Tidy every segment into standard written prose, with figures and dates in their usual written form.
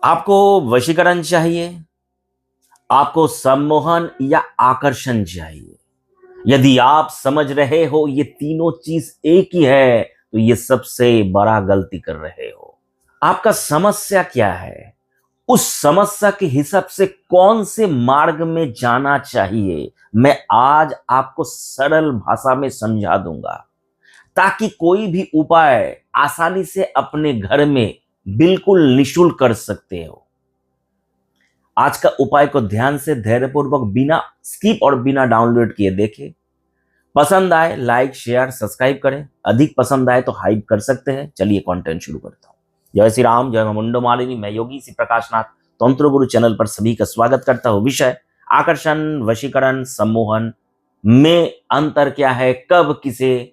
आपको वशीकरण चाहिए, आपको सम्मोहन या आकर्षण चाहिए। यदि आप समझ रहे हो ये तीनों चीज एक ही है तो ये सबसे बड़ा गलती कर रहे हो। आपका समस्या क्या है, उस समस्या के हिसाब से कौन से मार्ग में जाना चाहिए, मैं आज आपको सरल भाषा में समझा दूंगा ताकि कोई भी उपाय आसानी से अपने घर में बिल्कुल निशुल्क कर सकते हो। आज का उपाय को ध्यान से धैर्यपूर्वक बिना स्किप और बिना डाउनलोड किए देखें। पसंद आए लाइक शेयर सब्सक्राइब करें, अधिक पसंद आए तो हाइप कर सकते हैं। चलिए कंटेंट शुरू करता हूं। जय श्री राम, जय मुंडो मालिनी। मैं योगी श्री प्रकाश नाथ तंत्र गुरु चैनल पर सभी का स्वागत करता हूं। विषय आकर्षण, वशीकरण, सम्मोहन में अंतर क्या है, कब किसे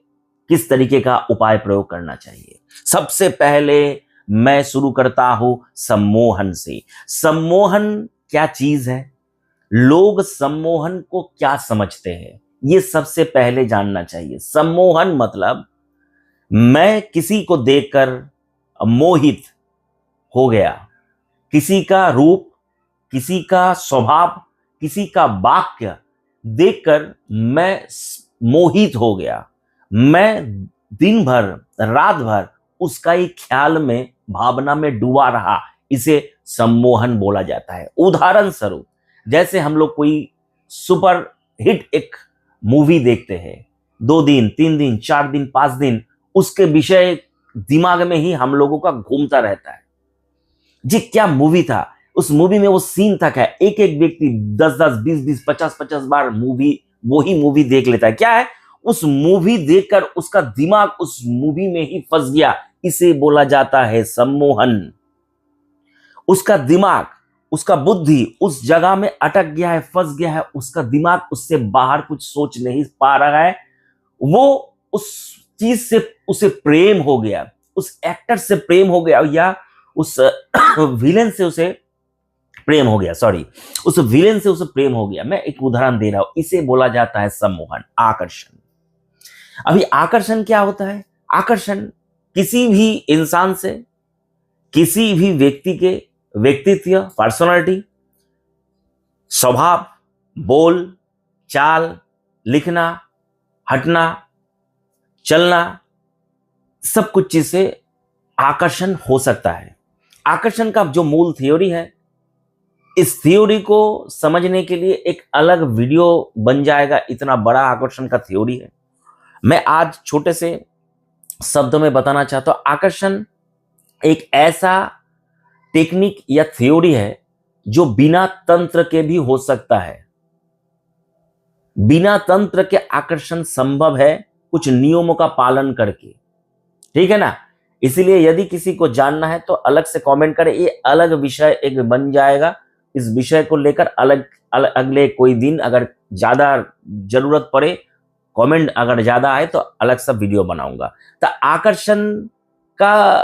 किस तरीके का उपाय प्रयोग करना चाहिए। सबसे पहले मैं शुरू करता हूं सम्मोहन से। सम्मोहन क्या चीज है, लोग सम्मोहन को क्या समझते हैं, ये सबसे पहले जानना चाहिए। सम्मोहन मतलब मैं किसी को देखकर मोहित हो गया, किसी का रूप, किसी का स्वभाव, किसी का वाक्य देखकर मैं मोहित हो गया। मैं दिन भर रात भर उसका ही ख्याल में भावना में डूबा रहा, इसे सम्मोहन बोला जाता है। उदाहरण स्वरूप जैसे हम लोग कोई सुपर हिट एक मूवी देखते हैं, 2 दिन 3 दिन 4 दिन 5 दिन उसके विषय दिमाग में ही हम लोगों का घूमता रहता है। जी क्या मूवी था, उस मूवी में वो सीन था क्या, एक एक व्यक्ति 10-10 20-20 50-50 बार वही मूवी देख लेता है। क्या है, उस मूवी देखकर उसका दिमाग उस मूवी में ही फंस गया, इसे बोला जाता है सम्मोहन। उसका दिमाग, उसका बुद्धि उस जगह में अटक गया है, फंस गया है, उसका दिमाग उससे बाहर कुछ सोच नहीं पा रहा है। वो उस चीज से उसे प्रेम हो गया, उस एक्टर से प्रेम हो गया, या उस विलेन से उसे प्रेम हो गया, सॉरी, उस विलेन से उसे प्रेम हो गया। मैं एक उदाहरण दे रहा हूं, इसे बोला जाता है सम्मोहन, आकर्षण। अभी आकर्षण क्या होता है, आकर्षण किसी भी इंसान से, किसी भी व्यक्ति के व्यक्तित्व, पर्सनालिटी, स्वभाव, बोल चाल, लिखना, हटना, चलना, सब कुछ चीज से आकर्षण हो सकता है। आकर्षण का जो मूल थ्योरी है, इस थ्योरी को समझने के लिए एक अलग वीडियो बन जाएगा, इतना बड़ा आकर्षण का थ्योरी है। मैं आज छोटे से शब्दों में बताना चाहता हूं। आकर्षण एक ऐसा टेक्निक या थ्योरी है जो बिना तंत्र के भी हो सकता है। बिना तंत्र के आकर्षण संभव है, कुछ नियमों का पालन करके, ठीक है ना। इसीलिए यदि किसी को जानना है तो अलग से कमेंट करें, ये अलग विषय एक बन जाएगा। इस विषय को लेकर अगले कोई दिन अगर ज्यादा जरूरत पड़े, कमेंट अगर ज्यादा आए तो अलग सा वीडियो बनाऊंगा। तो आकर्षण का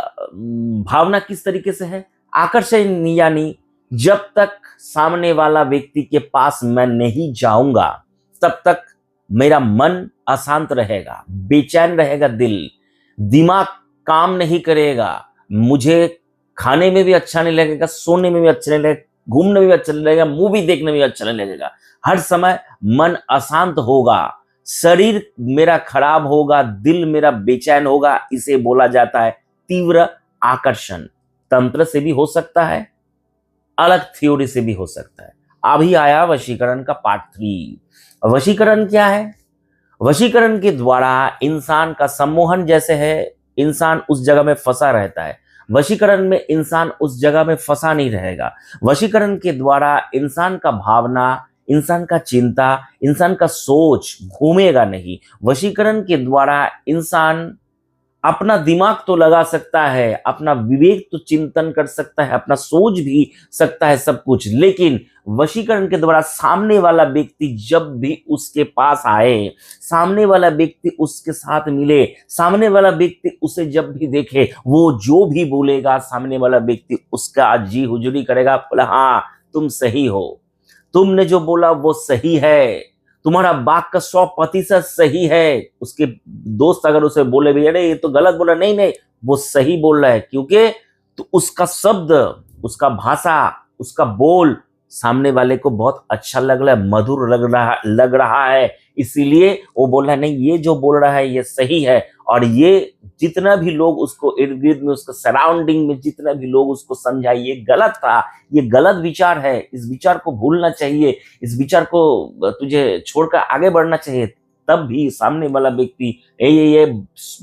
भावना किस तरीके से है, आकर्षण यानी जब तक सामने वाला व्यक्ति के पास मैं नहीं जाऊंगा तब तक मेरा मन अशांत रहेगा, बेचैन रहेगा, दिमाग काम नहीं करेगा, मुझे खाने में भी अच्छा नहीं लगेगा, सोने में भी अच्छा नहीं लगेगा, घूमने में भी अच्छा नहीं लगेगा, मूवी देखने में भी अच्छा नहीं लगेगा। हर समय मन अशांत होगा, शरीर मेरा खराब होगा, दिल मेरा बेचैन होगा। इसे बोला जाता है तीव्र आकर्षण। तंत्र से भी हो सकता है, अलग थ्योरी से भी हो सकता है। अभी आया वशीकरण का पार्ट 3। वशीकरण क्या है, वशीकरण के द्वारा इंसान का सम्मोहन जैसे है, इंसान उस जगह में फंसा रहता है। वशीकरण में इंसान उस जगह में फंसा नहीं रहेगा। वशीकरण के द्वारा इंसान का भावना, इंसान का चिंता, इंसान का सोच घूमेगा नहीं। वशीकरण के द्वारा इंसान अपना दिमाग तो लगा सकता है, अपना विवेक तो चिंतन कर सकता है, अपना सोच भी सकता है सब कुछ, लेकिन वशीकरण के द्वारा सामने वाला व्यक्ति जब भी उसके पास आए, सामने वाला व्यक्ति उसके साथ मिले, सामने वाला व्यक्ति उसे जब भी देखे, वो जो भी बोलेगा सामने वाला व्यक्ति उसका जी हुजूरी करेगा, बोला हाँ तुम सही हो, तुमने जो बोला वो सही है, तुम्हारा बात का 100% सही है। उसके दोस्त अगर उसे बोले भी अरे ये तो गलत बोला, नहीं नहीं वो सही बोल रहा है, क्योंकि तो उसका शब्द, उसका भाषा, उसका बोल सामने वाले को बहुत अच्छा लग रहा है, मधुर लग रहा है, इसीलिए वो बोल रहा है नहीं ये जो बोल रहा है ये सही है। और ये जितना भी लोग उसको इर्द गिर्द में, उसको सराउंडिंग में जितना भी लोग उसको समझाए ये गलत था, ये गलत विचार है, इस विचार को भूलना चाहिए, इस विचार को तुझे छोड़कर आगे बढ़ना चाहिए, तब भी सामने वाला व्यक्ति ये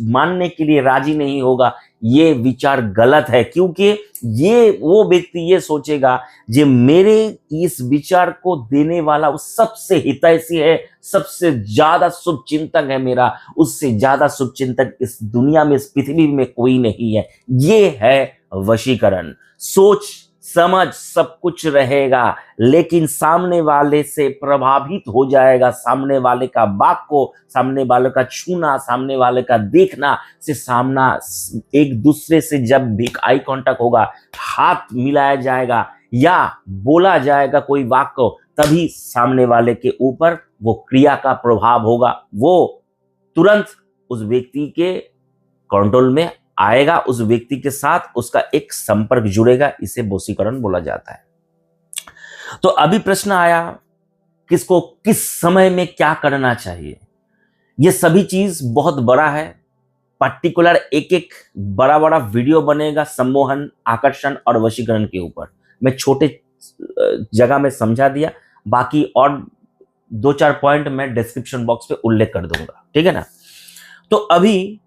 मानने के लिए राजी नहीं होगा। ये विचार गलत है, क्योंकि ये वो व्यक्ति ये सोचेगा जो मेरे इस विचार को देने वाला वो सबसे हितैषी है, सबसे ज्यादा शुभचिंतक है मेरा, उससे ज्यादा शुभचिंतक इस दुनिया में, इस पृथ्वी में कोई नहीं है। ये है वशीकरण। सोच समझ सब कुछ रहेगा, लेकिन सामने वाले से प्रभावित हो जाएगा, सामने वाले का बात को, सामने वाले का छूना, सामने वाले का देखना से, सामना एक दूसरे से जब भी आई कांटेक्ट होगा, हाथ मिलाया जाएगा या बोला जाएगा कोई वाक्य, तभी सामने वाले के ऊपर वो क्रिया का प्रभाव होगा, वो तुरंत उस व्यक्ति के कंट्रोल में आएगा, उस व्यक्ति के साथ उसका एक संपर्क जुड़ेगा, इसे वशीकरण बोला जाता है। तो अभी प्रश्न आया किसको किस समय में क्या करना चाहिए। ये सभी चीज बहुत बड़ा है, पर्टिकुलर एक एक बड़ा बड़ा वीडियो बनेगा सम्मोहन, आकर्षण और वशीकरण के ऊपर। मैं छोटे जगह में समझा दिया, बाकी और 2-4 पॉइंट मैं डिस्क्रिप्शन बॉक्स पे उल्लेख कर दूंगा, ठीक है ना। तो अभी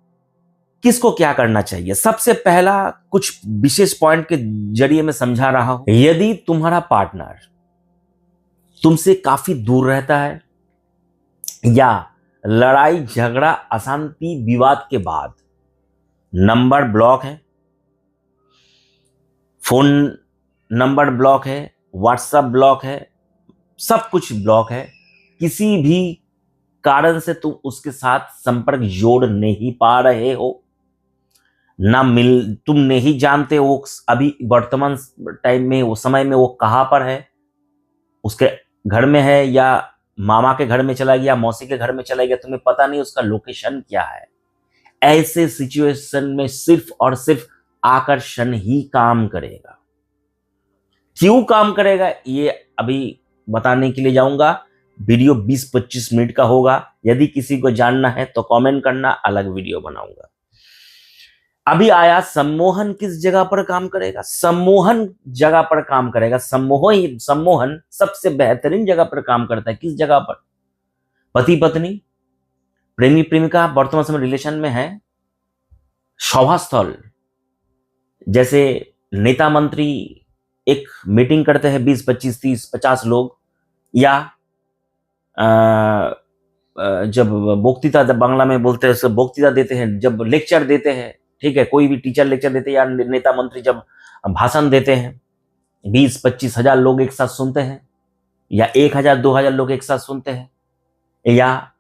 किसको क्या करना चाहिए, सबसे पहला कुछ विशेष पॉइंट के जरिए मैं समझा रहा हूं। यदि तुम्हारा पार्टनर तुमसे काफी दूर रहता है या लड़ाई झगड़ा अशांति विवाद के बाद नंबर ब्लॉक है, फोन नंबर ब्लॉक है, व्हाट्सएप ब्लॉक है, सब कुछ ब्लॉक है, किसी भी कारण से तुम उसके साथ संपर्क जोड़ नहीं पा रहे हो, ना मिल, तुम नहीं जानते वो अभी वर्तमान टाइम में, वो समय में वो कहां पर है, उसके घर में है या मामा के घर में चला गया, मौसी के घर में चला गया, तुम्हें पता नहीं उसका लोकेशन क्या है। ऐसे सिचुएशन में सिर्फ और सिर्फ आकर्षण ही काम करेगा। क्यों काम करेगा ये अभी बताने के लिए जाऊंगा, वीडियो 20-25 मिनट का होगा। यदि किसी को जानना है तो कमेंट करना, अलग वीडियो बनाऊंगा। अभी आया सम्मोहन किस जगह पर काम करेगा। सम्मोहन जगह पर काम करेगा, सम्मोहन सबसे बेहतरीन जगह पर काम करता है। किस जगह पर? पति पत्नी, प्रेमी प्रेमिका वर्तमान समय रिलेशन में है, सभा स्थल, जैसे नेता मंत्री एक मीटिंग करते हैं 20, 25, 30, 50 लोग, या जब वक्तृता, बांग्ला में बोलते हैं वक्तृता देते हैं, जब लेक्चर देते हैं, ठीक है, कोई भी टीचर लेक्चर देते हैं या नेता मंत्री जब भाषण देते हैं, 20-25 हजार लोग एक साथ सुनते हैं, या 1,000-2,000 लोग एक साथ सुनते हैं, या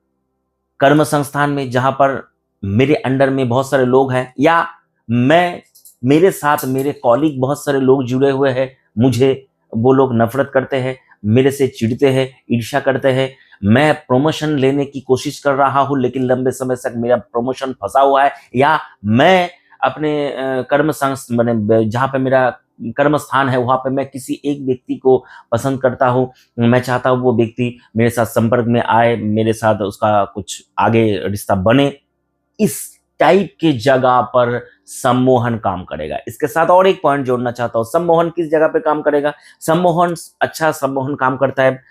कर्म संस्थान में जहां पर मेरे अंडर में बहुत सारे लोग हैं, या मैं, मेरे साथ मेरे कॉलीग बहुत सारे लोग जुड़े हुए हैं, मुझे वो लोग नफरत करते हैं, मेरे से चिढ़ते हैं, ईर्ष्या करते हैं, मैं प्रमोशन लेने की कोशिश कर रहा हूं लेकिन लंबे समय तक मेरा प्रमोशन फंसा हुआ है, या मैं अपने कर्म संस्थ मैंने जहां पे मेरा कर्म स्थान है वहां पे मैं किसी एक व्यक्ति को पसंद करता हूं, मैं चाहता हूं वो व्यक्ति मेरे साथ संपर्क में आए, मेरे साथ उसका कुछ आगे रिश्ता बने। इस टाइप के जगह पर सम्मोहन काम करेगा। इसके साथ और एक पॉइंट जोड़ना चाहता हूं, सम्मोहन किस जगह पे काम करेगा। सम्मोहन अच्छा सम्मोहन काम करता है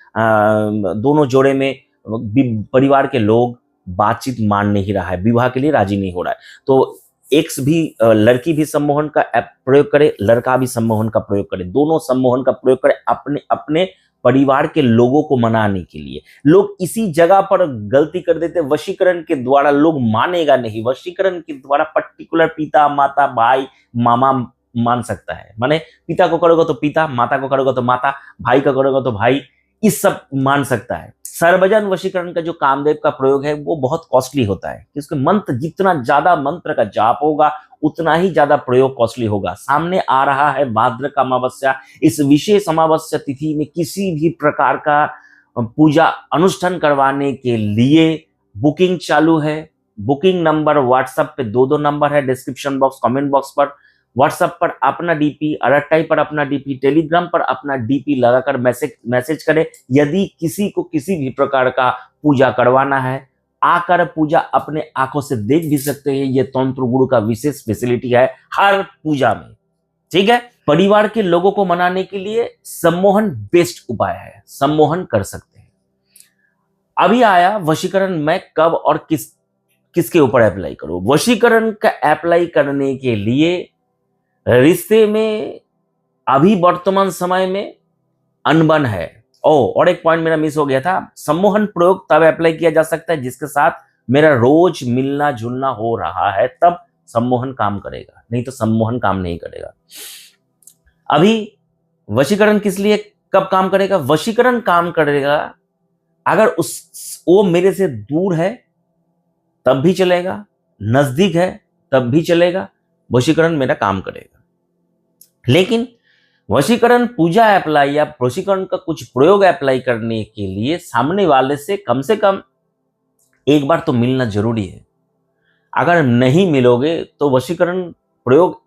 दोनों जोड़े में परिवार के लोग बातचीत मान नहीं रहा है, विवाह के लिए राजी नहीं हो रहा है, तो एक्स भी लड़की भी सम्मोहन का प्रयोग करे, लड़का भी सम्मोहन का प्रयोग करे, दोनों सम्मोहन का प्रयोग करे अपने अपने परिवार के लोगों को मनाने के लिए। लोग इसी जगह पर गलती कर देते, वशीकरण के द्वारा लोग मानेगा नहीं, वशीकरण के द्वारा पर्टिकुलर पिता माता भाई मामा मान सकता है, माने पिता को करोगे तो पिता, माता को करोगे तो माता, भाई को करोगे तो भाई, इस सब मान सकता है। सर्वजन वशीकरण का जो कामदेव का प्रयोग है वो बहुत कॉस्टली होता है, क्योंकि मंत्र जितना ज्यादा मंत्र का जाप होगा उतना ही ज्यादा प्रयोग कॉस्टली होगा। सामने आ रहा है भाद्र का अमावस्या, इस विशेष अमावस्या तिथि में किसी भी प्रकार का पूजा अनुष्ठान करवाने के लिए बुकिंग चालू है। बुकिंग नंबर व्हाट्सएप पे 2 नंबर है, डिस्क्रिप्शन बॉक्स कमेंट बॉक्स पर व्हाट्सएप पर अपना डीपी, अरट्टाई पर अपना डीपी, टेलीग्राम पर अपना डीपी लगाकर मैसेज करें। यदि किसी को किसी भी प्रकार का पूजा करवाना है, आकर पूजा अपने आंखों से देख भी सकते हैं। ये तंत्र गुरु का विशेष फैसिलिटी है हर पूजा में, ठीक है। परिवार के लोगों को मनाने के लिए सम्मोहन बेस्ट उपाय है, सम्मोहन कर सकते हैं। अभी आया वशीकरण, मैं कब और किसके ऊपर अप्लाई करूं। वशीकरण का अप्लाई करने के लिए रिश्ते में अभी वर्तमान समय में अनबन है। और एक पॉइंट मेरा मिस हो गया था, सम्मोहन प्रयोग तब अप्लाई किया जा सकता है जिसके साथ मेरा रोज मिलना जुलना हो रहा है, तब सम्मोहन काम करेगा, नहीं तो सम्मोहन काम नहीं करेगा। अभी वशीकरण किस लिए कब काम करेगा। वशीकरण काम करेगा अगर वो मेरे से दूर है तब भी चलेगा, नजदीक है तब भी चलेगा, वशीकरण मेरा काम करेगा। लेकिन वशीकरण पूजा अप्लाई या वशीकरण का कुछ प्रयोग अप्लाई करने के लिए सामने वाले से कम एक बार तो मिलना जरूरी है। अगर नहीं मिलोगे तो वशीकरण प्रयोग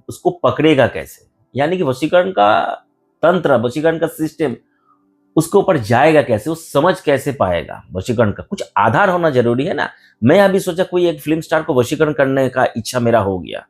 उसको पकड़ेगा कैसे, यानी कि वशीकरण का तंत्र, वशीकरण का सिस्टम उसके ऊपर जाएगा कैसे, वो समझ कैसे पाएगा। वशीकरण का कुछ आधार होना जरूरी है ना। मैं अभी सोचा कोई एक फिल्म स्टार को वशीकरण करने का इच्छा मेरा हो गया,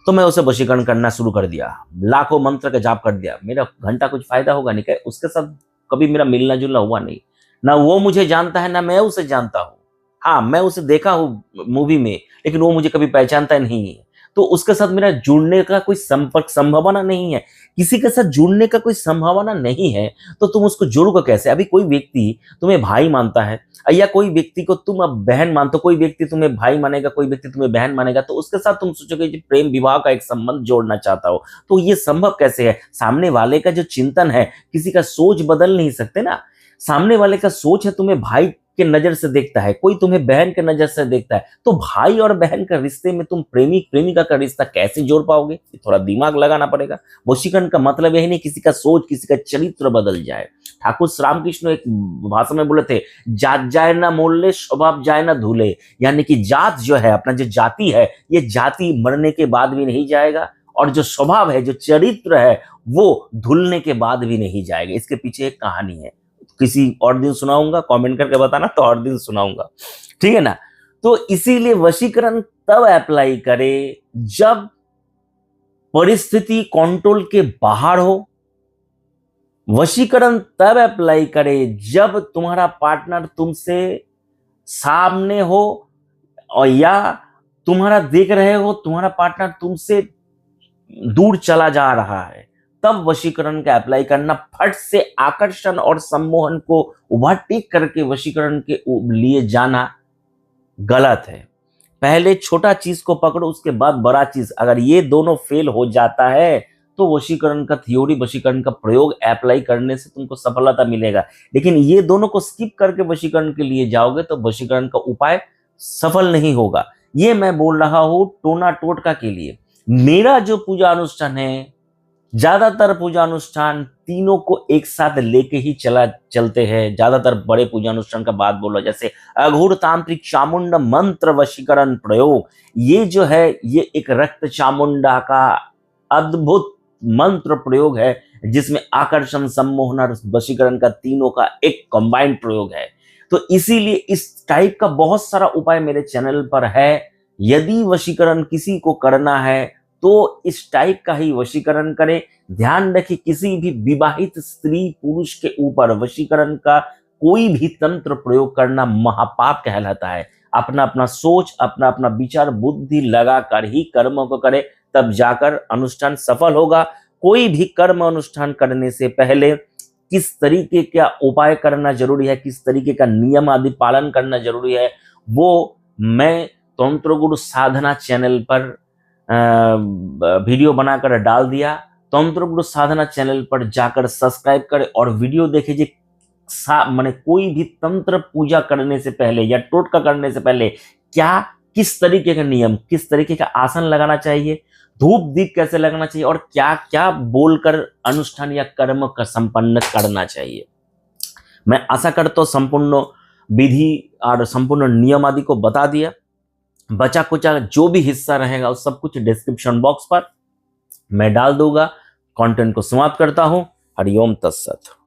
तो मैं उसे वशीकरण करना शुरू कर दिया, लाखों मंत्र का जाप कर दिया। मेरा घंटा कुछ फायदा होगा नहीं क्या, उसके साथ कभी मेरा मिलना जुलना हुआ नहीं, ना वो मुझे जानता है ना मैं उसे जानता हूँ। हाँ, मैं उसे देखा हूँ मूवी में, लेकिन वो मुझे कभी पहचानता नहीं है, तो उसके साथ मेरा जुड़ने का कोई संभावना नहीं है। किसी के साथ जुड़ने का कोई संभावना नहीं है तो तुम उसको जोड़ोगे कैसे। अभी कोई व्यक्ति तुम्हें भाई मानता है या कोई व्यक्ति को तुम अब बहन मानते हो, कोई व्यक्ति तुम्हें भाई मानेगा, कोई व्यक्ति तुम्हें बहन मानेगा, तो उसके साथ तुम सोचोगे कि प्रेम विवाह का एक संबंध जोड़ना चाहता हो, तो ये संभव कैसे है। सामने वाले का जो चिंतन है, किसी का सोच बदल नहीं सकते ना। सामने वाले का सोच है तुम्हें भाई के नजर से देखता है, कोई तुम्हें बहन के नजर से देखता है, तो भाई और बहन का रिश्ते में तुम प्रेमी प्रेमिका का रिश्ता कैसे जोड़ पाओगे। थोड़ा दिमाग लगाना पड़ेगा। वशीकरण का मतलब यही नहीं किसी का सोच, किसी का चरित्र बदल जाए। ठाकुर श्री रामकृष्ण एक भाषण में बोले थे, जात जाए ना मोले, स्वभाव जाए ना धूले। यानी कि जात जो है, अपना जो जाति है, ये जाति मरने के बाद भी नहीं जाएगा, और जो स्वभाव है, जो चरित्र है, वो धुलने के बाद भी नहीं जाएगा। इसके पीछे एक कहानी है, किसी और दिन सुनाऊंगा, कमेंट करके बताना, तो और दिन सुनाऊंगा, ठीक है ना। तो इसीलिए वशीकरण तब अप्लाई करे जब परिस्थिति कंट्रोल के बाहर हो। वशीकरण तब अप्लाई करे जब तुम्हारा पार्टनर तुमसे सामने हो, और या तुम्हारा देख रहे हो तुम्हारा पार्टनर तुमसे दूर चला जा रहा है, तब वशीकरण का अप्लाई करना। फट से आकर्षण और सम्मोहन को ओवरटेक करके वशीकरण के लिए जाना गलत है। पहले छोटा चीज को पकड़ो, उसके बाद बड़ा चीज। अगर ये दोनों फेल हो जाता है तो वशीकरण का थ्योरी, वशीकरण का प्रयोग अप्लाई करने से तुमको सफलता मिलेगा। लेकिन ये दोनों को स्किप करके वशीकरण के लिए जाओगे तो वशीकरण का उपाय सफल नहीं होगा। ये मैं बोल रहा हूं टोना टोटका के लिए। मेरा जो पूजा अनुष्ठान है, ज्यादातर पूजा अनुष्ठान तीनों को एक साथ लेके ही चलते हैं। ज्यादातर बड़े पूजा अनुष्ठान का बात बोलो, जैसे अघोर तांत्रिक चामुंडा मंत्र वशीकरण प्रयोग, ये जो है ये एक रक्त चामुंडा का अद्भुत मंत्र प्रयोग है, जिसमें आकर्षण, सम्मोहन और वशीकरण का तीनों का एक कंबाइंड प्रयोग है। तो इसीलिए इस टाइप का बहुत सारा उपाय मेरे चैनल पर है। यदि वशीकरण किसी को करना है तो इस टाइप का ही वशीकरण करें। ध्यान रखें, किसी भी विवाहित स्त्री पुरुष के ऊपर वशीकरण का कोई भी तंत्र प्रयोग करना महापाप कहलाता है। अपना अपना सोच, अपना अपना विचार बुद्धि लगाकर ही कर्मों को करें, तब जाकर अनुष्ठान सफल होगा। कोई भी कर्म अनुष्ठान करने से पहले किस तरीके का उपाय करना जरूरी है, किस तरीके का नियम आदि पालन करना जरूरी है, वो मैं तंत्र गुरु साधना चैनल पर वीडियो बनाकर डाल दिया। तंत्र गुरु साधना चैनल पर जाकर सब्सक्राइब करें और वीडियो देखिए। माने कोई भी तंत्र पूजा करने से पहले या टोटका करने से पहले क्या, किस तरीके का नियम, किस तरीके का आसन लगाना चाहिए, धूप दीप कैसे लगाना चाहिए, और क्या क्या बोलकर अनुष्ठान या कर्म का संपन्न करना चाहिए। मैं आशा करता हूं संपूर्ण विधि और संपूर्ण नियम आदि को बता दिया। बचा कुचा जो भी हिस्सा रहेगा उस सब कुछ डिस्क्रिप्शन बॉक्स पर मैं डाल दूंगा। कंटेंट को समाप्त करता हूं। हरिओम तत्सत।